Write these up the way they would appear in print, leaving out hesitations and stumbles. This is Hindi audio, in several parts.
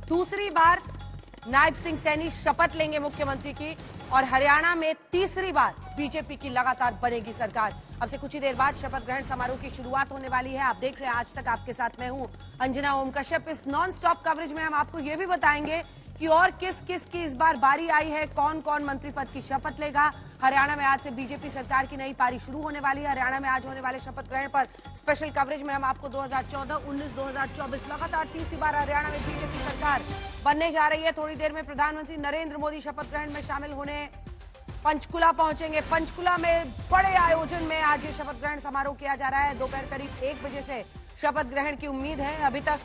दूसरी बार नायब सिंह सैनी शपथ लेंगे मुख्यमंत्री की और हरियाणा में तीसरी बार बीजेपी की लगातार बनेगी सरकार। अब से कुछ ही देर बाद शपथ ग्रहण समारोह की शुरुआत होने वाली है। आप देख रहे हैं आज तक आपके साथ मैं हूं अंजना ओम कश्यप। इस नॉन स्टॉप कवरेज में हम आपको यह भी बताएंगे कि और किस किस की इस बार बारी आई है, कौन कौन मंत्री पद की शपथ लेगा। हरियाणा में आज से बीजेपी सरकार की नई पारी शुरू होने वाली है। हरियाणा में आज होने वाले शपथ ग्रहण पर स्पेशल कवरेज में हम आपको 2014, 19, 2024 लगातार तीसरी बार हरियाणा में बीजेपी सरकार बनने जा रही है। थोड़ी देर में प्रधानमंत्री नरेंद्र मोदी शपथ ग्रहण में शामिल होने पंचकुला पहुंचेंगे। पंचकुला में बड़े आयोजन में आज ये शपथ ग्रहण समारोह किया जा रहा है। दोपहर करीब 1 बजे से शपथ ग्रहण की उम्मीद है। अभी तक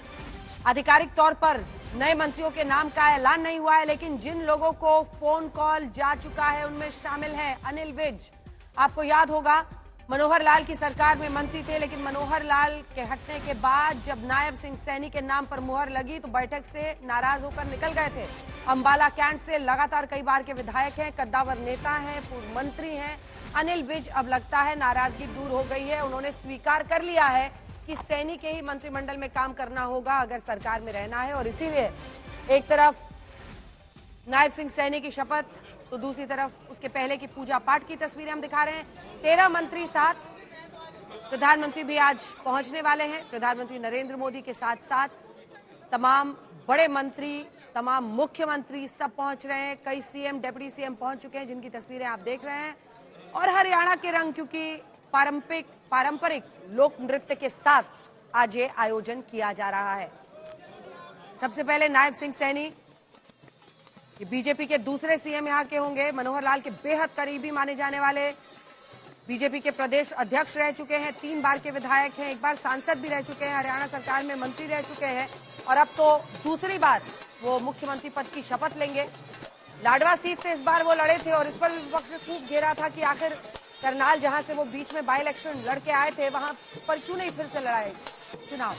आधिकारिक तौर पर नए मंत्रियों के नाम का ऐलान नहीं हुआ है, लेकिन जिन लोगों को फोन कॉल जा चुका है उनमें शामिल है अनिल विज। आपको याद होगा मनोहर लाल की सरकार में मंत्री थे, लेकिन मनोहर लाल के हटने के बाद जब नायब सिंह सैनी के नाम पर मुहर लगी तो बैठक से नाराज होकर निकल गए थे। अंबाला कैंट से लगातार कई बार के विधायक हैं, कद्दावर नेता हैं, पूर्व मंत्री हैं। अनिल विज अब लगता है नाराजगी दूर हो गई है। उन्होंने स्वीकार कर लिया है कि सैनी के ही मंत्रिमंडल में काम करना होगा अगर सरकार में रहना है। और इसीलिए एक तरफ नायब सिंह सैनी की शपथ तो दूसरी तरफ उसके पहले की पूजा पाठ की तस्वीरें हम दिखा रहे हैं। 13 मंत्री साथ, प्रधानमंत्री भी आज पहुंचने वाले हैं। प्रधानमंत्री नरेंद्र मोदी के साथ साथ तमाम बड़े मंत्री, तमाम मुख्यमंत्री सब पहुंच रहे हैं। कई सीएम, डिप्टी सीएम पहुंच चुके हैं जिनकी तस्वीरें आप देख रहे हैं। और हरियाणा के रंग क्योंकि पारंपरिक लोक नृत्य के साथ आज ये आयोजन किया जा रहा है। सबसे पहले नायब सिंह सैनी, ये बीजेपी के दूसरे सीएम यहां के होंगे। मनोहर लाल के बेहद करीबी माने जाने वाले बीजेपी के प्रदेश अध्यक्ष रह चुके हैं, 3 बार के विधायक हैं, 1 बार सांसद भी रह चुके हैं, हरियाणा सरकार में मंत्री रह चुके हैं और अब तो दूसरी बार वो मुख्यमंत्री पद की शपथ लेंगे। लाडवा सीट से इस बार वो लड़े थे और इस पर विपक्ष ने खूब घेरा था कि आखिर करनाल, जहां से वो बीच में बाई इलेक्शन लड़के आए थे, वहां पर क्यों नहीं फिर से लड़ाए चुनाव।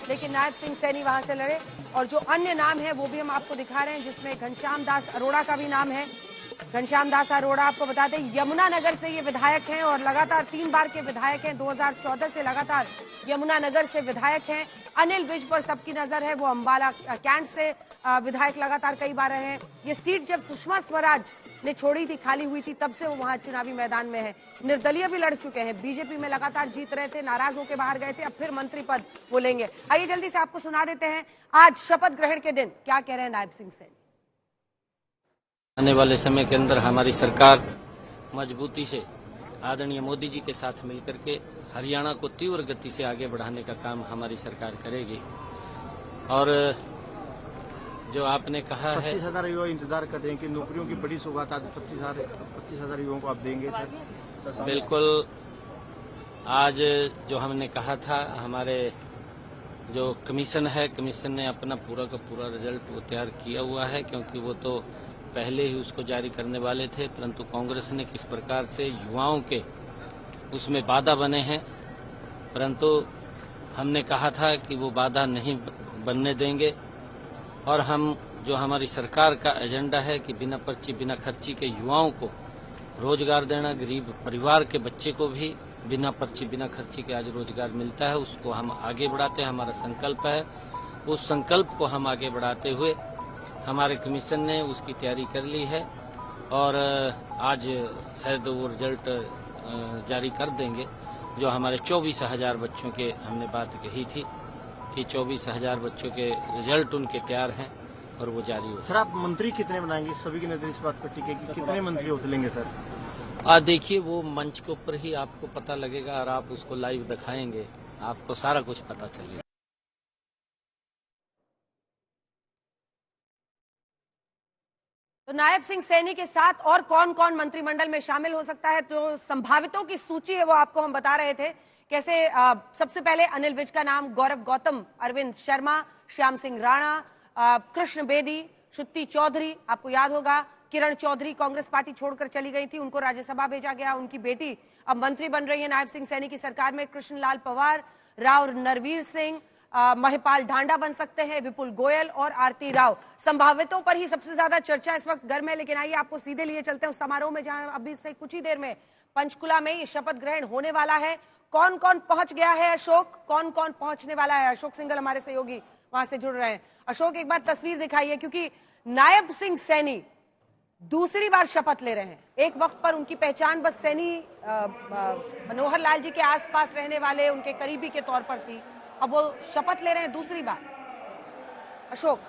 लेकिन नायब सिंह सैनी वहां से लड़े। और जो अन्य नाम है वो भी हम आपको दिखा रहे हैं, जिसमें घनश्याम दास अरोड़ा का भी नाम है। घनश्याम दास अरोड़ा आपको बता दें यमुनानगर से ये विधायक हैं और लगातार 3 बार के विधायक हैं। 2014 से लगातार यमुनानगर से विधायक हैं। अनिल विज पर सबकी नजर है, वो अंबाला कैंट से विधायक लगातार कई बार रहे हैं। ये सीट जब सुषमा स्वराज ने छोड़ी थी, खाली हुई थी, तब से वो वहां चुनावी मैदान में है। निर्दलीय भी लड़ चुके हैं, बीजेपी में लगातार जीत रहे थे, नाराज होकर बाहर गए थे, अब फिर मंत्री पद वो लेंगे। आइए जल्दी से आपको सुना देते हैं आज शपथ ग्रहण के दिन क्या कह रहे हैं नायब सिंह सैनी। आने वाले समय के अंदर हमारी सरकार मजबूती से आदरणीय मोदी जी के साथ मिलकर के हरियाणा को तीव्र गति से आगे बढ़ाने का काम हमारी सरकार करेगी। और जो आपने कहा है 25,000 युवा इंतजार कर रहे हैं कि नौकरियों की बड़ी सौगात आज 25,000 युवाओं को आप देंगे सर। बिल्कुल, आज जो हमने कहा था, हमारे जो कमीशन है, कमीशन ने अपना पूरा का पूरा रिजल्ट वो तैयार किया हुआ है, क्योंकि वो तो पहले ही उसको जारी करने वाले थे, परंतु कांग्रेस ने किस प्रकार से युवाओं के उसमें बाधा बने हैं, परंतु हमने कहा था कि वो बाधा नहीं बनने देंगे। और हम जो हमारी सरकार का एजेंडा है कि बिना पर्ची बिना खर्ची के युवाओं को रोजगार देना, गरीब परिवार के बच्चे को भी बिना पर्ची बिना खर्ची के आज रोजगार मिलता है, उसको हम आगे बढ़ाते हैं। हमारा संकल्प है, उस संकल्प को हम आगे बढ़ाते हुए हमारे कमीशन ने उसकी तैयारी कर ली है और आज शायद वो रिजल्ट जारी कर देंगे। जो हमारे 24,000 बच्चों के हमने बात कही थी कि 24,000 बच्चों के रिजल्ट उनके तैयार हैं और वो जारी हो। सर आप मंत्री कितने बनाएंगे? सभी की नजर इस बात पर टिके कि कितने मंत्री उतलेंगे सर? देखिए, वो मंच के ऊपर ही आपको पता लगेगा और आप उसको लाइव दिखाएंगे, आपको सारा कुछ पता चलेगा। तो नायब सिंह सैनी के साथ और कौन कौन मंत्रिमंडल में शामिल हो सकता है, तो संभावितों की सूची है वो आपको हम बता रहे थे। कैसे सबसे पहले अनिल विज का नाम, गौरव गौतम, अरविंद शर्मा, श्याम सिंह राणा, कृष्ण बेदी, श्रुति चौधरी, आपको याद होगा किरण चौधरी कांग्रेस पार्टी छोड़कर चली गई थी, उनको राज्यसभा भेजा गया, उनकी बेटी अब मंत्री बन रही है नायब सिंह सैनी की सरकार में। कृष्णलाल पवार, राव नरवीर सिंह, महिपाल ढांडा बन सकते हैं, विपुल गोयल और आरती राव। संभावितों पर ही सबसे ज्यादा चर्चा इस वक्त गर्म है। लेकिन आइए आपको सीधे लिए चलते हैं उस समारोह में जहां अभी से कुछ ही देर में पंचकुला में ये शपथ ग्रहण होने वाला है। कौन कौन पहुंच गया है अशोक, कौन कौन पहुंचने वाला है? अशोक सिंघल हमारे सहयोगी वहां से जुड़ रहे हैं। अशोक, एक बार तस्वीर दिखाइए, क्योंकि नायब सिंह सैनी दूसरी बार शपथ ले रहे हैं। एक वक्त पर उनकी पहचान बस सैनी मनोहर लाल जी के आसपास रहने वाले उनके करीबी के तौर पर थी, अब वो शपथ ले रहे हैं दूसरी बार। अशोक।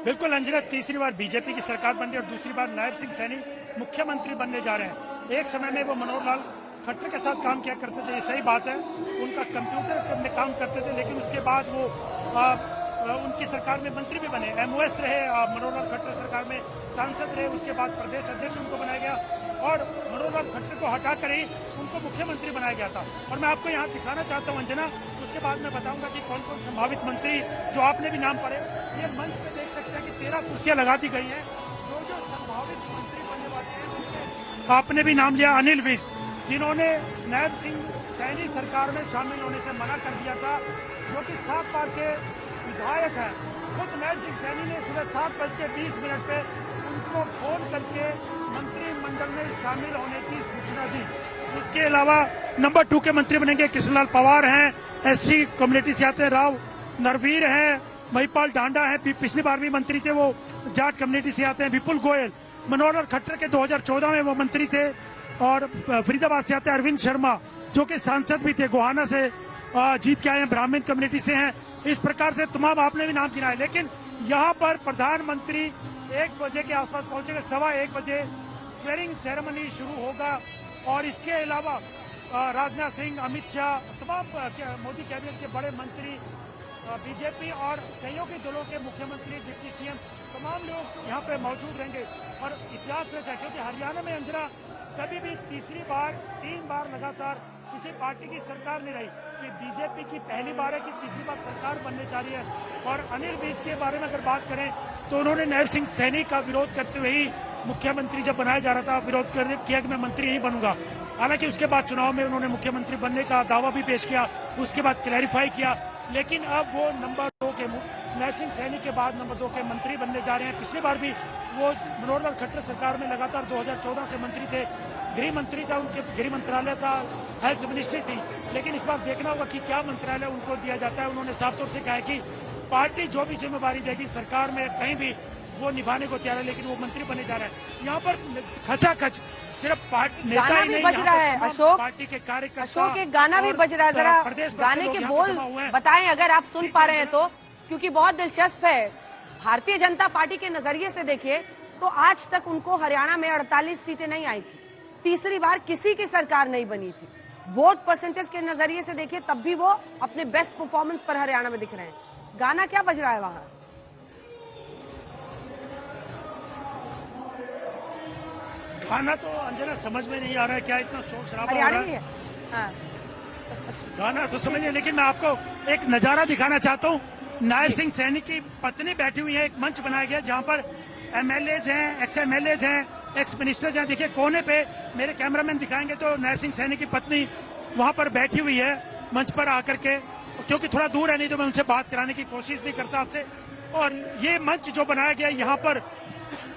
बिल्कुल अंजना, तीसरी बार बीजेपी की सरकार बन रही है और दूसरी बार नायब सिंह सैनी मुख्यमंत्री बनने जा रहे हैं। एक समय में वो मनोहर लाल खट्टर के साथ काम किया करते थे, ये सही बात है, उनका कंप्यूटर में काम करते थे, लेकिन उसके बाद वो उनकी सरकार में मंत्री भी बने, एमओएस रहे, मनोहर लाल खट्टर सरकार में सांसद रहे, उसके बाद प्रदेश अध्यक्ष उनको बनाया गया और मनोहर लाल खट्टर को हटाकर ही उनको मुख्यमंत्री बनाया गया था। और मैं आपको यहाँ दिखाना चाहता हूँ अंजना, उसके बाद मैं बताऊंगा कि कौन कौन संभावित मंत्री जो आपने भी नाम पढ़े, ये मंच पे देख सकते हैं कि 13 कुर्सियां लगा दी गई हैं। जो संभावित मंत्री बनने वाले हैं आपने भी नाम लिया, अनिल विज, जिन्होंने नायब सिंह सैनी सरकार में शामिल होने से मना कर दिया था, जो कि 7 बार के विधायक हैं। खुद नायब सिंह सैनी ने सुबह 7:20 पे उनको फोन करके मंत्रिमंडल में शामिल होने की सूचना दी। इसके अलावा नंबर 2 के मंत्री बनेंगे कृष्णलाल पवार हैं, एससी कम्युनिटी से आते हैं, राव नरवीर हैं, महिपाल डांडा हैं, पिछली बार भी मंत्री थे, वो जाट कम्युनिटी से आते हैं, विपुल गोयल, मनोहर लाल खट्टर के 2014 में वो मंत्री थे, और फरीदाबाद से आते हैं अरविंद शर्मा, जो कि सांसद भी थे, गोहाना से जीत के आए हैं, ब्राह्मण कम्युनिटी से हैं। इस प्रकार से तमाम आपने भी नाम गिनाए, लेकिन यहाँ पर प्रधानमंत्री 1 बजे के आसपास पहुंचेंगे, 1:15 बजे स्वेरिंग सेरेमनी शुरू होगा। और इसके अलावा राजनाथ सिंह, अमित शाह, तमाम मोदी कैबिनेट के बड़े मंत्री, बीजेपी और सहयोगी दलों के मुख्यमंत्री, डिप्टी सीएम, तमाम लोग यहाँ पे मौजूद रहेंगे। और इतिहास रचा, क्योंकि हरियाणा में अंजना कभी भी 3 बार लगातार किसी पार्टी की सरकार नहीं रही, ये बीजेपी की पहली बार है कि तीसरी बार सरकार बनने जा रही है। और अनिल विज के बारे में अगर बात करें तो उन्होंने नायब सिंह सैनी का विरोध करते हुए ही मुख्यमंत्री जब बनाया जा रहा था, विरोध कर किया कि मैं मंत्री नहीं बनूंगा। हालांकि उसके बाद चुनाव में उन्होंने मुख्यमंत्री बनने का दावा भी पेश किया, उसके बाद क्लैरिफाई किया, लेकिन अब वो नंबर 2 के नायब सिंह सैनी के बाद नंबर 2 के मंत्री बनने जा रहे हैं। पिछली बार भी वो मनोहर लाल खट्टर सरकार में लगातार 2014 से मंत्री थे, गृह मंत्री था, उनके गृह मंत्रालय था, हेल्थ मिनिस्ट्री थी, लेकिन इस बार देखना होगा कि क्या मंत्रालय उनको दिया जाता है। उन्होंने साफ तौर से कहा है कि पार्टी जो भी जिम्मेवारी देगी सरकार में कहीं भी वो निभाने को तैयार है, लेकिन वो मंत्री बने जा रहे हैं। यहाँ पर खचाखच सिर्फ नेता ही नहीं, बज रहा है अशोक, पार्टी के कार्यकर्ता, अशोक एक गाना भी बज रहा है, जरा गाने के बोल बताएं अगर आप सुन पा रहे हैं तो, क्योंकि बहुत दिलचस्प है। भारतीय जनता पार्टी के नजरिए से देखिए तो आज तक उनको हरियाणा में 48 सीटें नहीं आई थी, तीसरी बार किसी की सरकार नहीं बनी थी। वोट परसेंटेज के नजरिए से देखिए तब भी वो अपने बेस्ट परफॉर्मेंस पर हरियाणा में दिख रहे हैं। गाना क्या बज रहा है वहां? गाना तो अंजना समझ में नहीं आ रहा है, क्या इतना शोर शराबा हो रहा है। हाँ। गाना तो समझ नहीं, लेकिन मैं आपको एक नजारा दिखाना चाहता हूँ। नायब सिंह सैनी की पत्नी बैठी हुई है, एक मंच बनाया गया जहाँ पर एमएलएज हैं, एक्स एमएलएज हैं, एक्स मिनिस्टर्स हैं। देखिए कोने पे मेरे कैमरामैन दिखाएंगे तो नायब सिंह सैनी की पत्नी वहाँ पर बैठी हुई है मंच पर आकर के, क्योंकि थोड़ा दूर है, नहीं तो मैं उनसे बात कराने की कोशिश भी करता आपसे। और ये मंच जो बनाया गया, यहाँ पर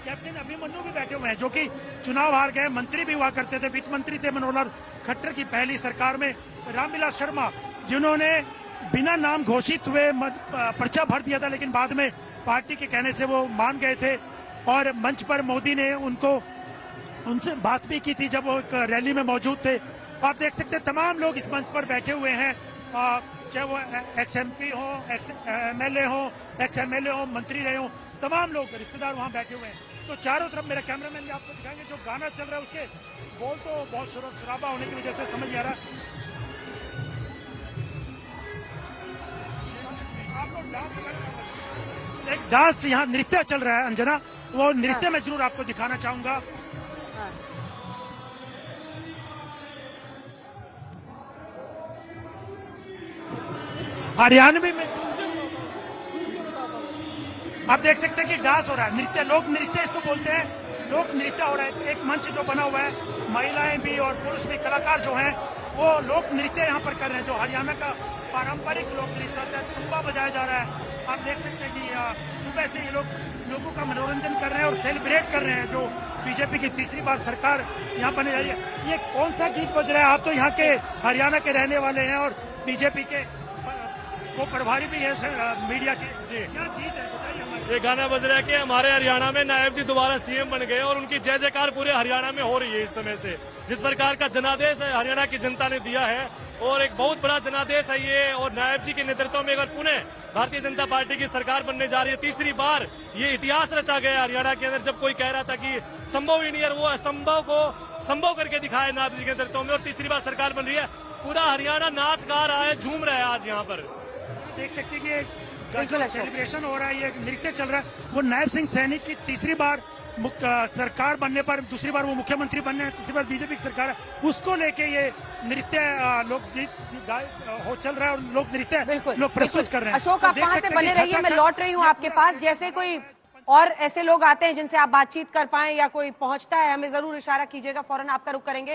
कैप्टन अभिमन्यु भी बैठे हुए हैं, जो कि चुनाव हार गए, मंत्री भी हुआ करते थे, वित्त मंत्री थे मनोहर लाल खट्टर की पहली सरकार में। रामविलास शर्मा, जिन्होंने बिना नाम घोषित हुए पर्चा भर दिया था, लेकिन बाद में पार्टी के कहने से वो मान गए थे, और मंच पर मोदी ने उनसे बात भी की थी जब वो एक रैली में मौजूद थे। आप देख सकते हैं तमाम लोग इस मंच पर बैठे हुए हैं, चाहे वो एक्स एमपी हो, एक्स एमएलए हो, एक्स एमएलए हो, मंत्री रहे हो, तमाम लोग रिश्तेदार वहां बैठे हुए हैं। तो चारों तरफ मेरा कैमरामैन भी आपको दिखाएंगे, जो गाना चल रहा है उसके बोल तो बहुत शोर शराबा होने की वजह से समझ नहीं आ रहा। एक डांस यहाँ नृत्य चल रहा है अंजना, वो नृत्य मैं जरूर आपको दिखाना चाहूंगा। हरियाणवी में आप देख सकते हैं कि डांस हो रहा है, नृत्य, लोक नृत्य इसको बोलते हैं, लोक नृत्य हो रहा है। एक मंच जो बना हुआ है, महिलाएं भी और पुरुष भी कलाकार जो हैं वो लोक नृत्य यहाँ पर कर रहे हैं, जो हरियाणा का पारंपरिक लोक नृत्य होता है, तुंबा बजाया जा रहा है। आप देख सकते हैं कि सुबह से ये लोगों का मनोरंजन कर रहे हैं और सेलिब्रेट कर रहे हैं, जो बीजेपी की तीसरी बार सरकार यहाँ बनने जा रही है। ये कौन सा गीत बज रहा है? आप तो यहाँ के हरियाणा के रहने वाले हैं और बीजेपी के वो प्रभारी भी है सर मीडिया के। जी। क्या जीत है बताइए हमारे। ये गाना बज रहा है कि हमारे हरियाणा में नायब जी दोबारा सीएम बन गए और उनकी जय जयकार पूरे हरियाणा में हो रही है इस समय से। जिस प्रकार का जनादेश है हरियाणा की जनता ने दिया है और एक बहुत बड़ा जनादेश है ये, और नायब जी के नेतृत्व में अगर पुनः भारतीय जनता पार्टी की सरकार बनने जा रही है, तीसरी बार ये इतिहास रचा गया हरियाणा के अंदर। जब कोई कह रहा था कि संभव ही नहीं है, वो असंभव को संभव करके दिखाए नायब जी के नेतृत्व में, और तीसरी बार सरकार बन रही है। पूरा हरियाणा नाच गा रहा है, झूम रहा है आज यहाँ पर। देख सकते हैं कि ये बिल्कुल जो अशोक। सेलिब्रेशन हो रहा है, ये नृत्य चल रहा है, वो नायब सिंह सैनी की तीसरी बार सरकार बनने पर, दूसरी बार वो मुख्यमंत्री बनने हैं, तीसरी बार बीजेपी की सरकार है, उसको लेके ये नृत्य लोकगीत हो चल रहा है और लोक नृत्य बिल्कुल लोग प्रस्तुत कर रहे हैं। अशोक, तो आप देख वहां सकते से हैं बने कि रहिए, मैं खचाखच लौट रही हूँ आपके पास। जैसे कोई और ऐसे लोग आते हैं जिनसे आप बातचीत कर पाएं या कोई पहुंचता है, हमें जरूर इशारा कीजिएगा, फौरन आपका रुख करेंगे।